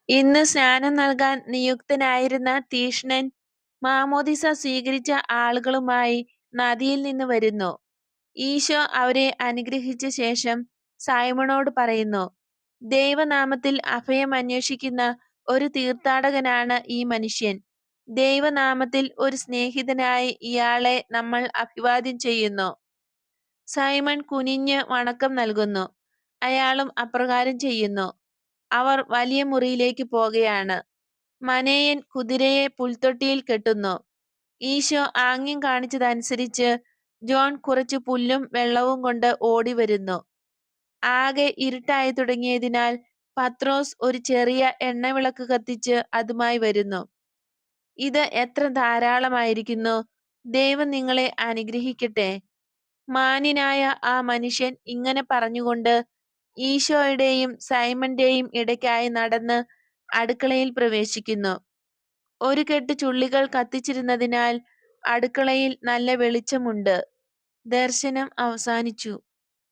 ഇന്ന് സ്നാനം നൽകാൻ നിയുക്തനായിരുന്ന തീക്ഷ്ണൻ മാമോദിസ സ്വീകരിച്ച ആളുകളുമായി നദിയിൽ നിന്ന് വരുന്നു. ഈശോ അവരെ അനുഗ്രഹിച്ച ശേഷം സൈമണോട് പറയുന്നു, ദൈവനാമത്തിൽ അഭയം അന്വേഷിക്കുന്ന ഒരു തീർത്ഥാടകനാണ് ഈ മനുഷ്യൻ. ദൈവനാമത്തിൽ ഒരു സ്നേഹിതനായി ഇയാളെ നമ്മൾ അഭിവാദ്യം ചെയ്യുന്നു. സൈമൺ കുനിഞ്ഞ് വണക്കം നൽകുന്നു. അയാളും അപ്രകാരം ചെയ്യുന്നു. അവർ വലിയ മുറിയിലേക്ക് പോകുകയാണ്. മനേയൻ കുതിരയെ പുൽത്തൊട്ടിയിൽ കെട്ടുന്നു. ഈശോ ആംഗ്യം കാണിച്ചതനുസരിച്ച് ജോൺ കുറച്ച് പുല്ലും വെള്ളവും കൊണ്ട് ഓടി വരുന്നു. ആകെ ഇരുട്ടായി തുടങ്ങിയതിനാൽ പത്രോസ് ഒരു ചെറിയ എണ്ണവിളക്ക് കത്തിച്ച് അതുമായി വരുന്നു. ഇത് എത്ര ധാരാളമായിരിക്കുന്നു! ദൈവം നിങ്ങളെ അനുഗ്രഹിക്കട്ടെ. മാന്യനായ ആ മനുഷ്യൻ ഇങ്ങനെ പറഞ്ഞുകൊണ്ട് ഈശോയുടെയും സൈമന്റെയും ഇടയ്ക്കായി നടന്ന് അടുക്കളയിൽ പ്രവേശിക്കുന്നു. ഒരു കെട്ട് ചുള്ളികൾ കത്തിച്ചിരുന്നതിനാൽ അടുക്കളയിൽ നല്ല വെളിച്ചമുണ്ട്. ദർശനം അവസാനിച്ചു.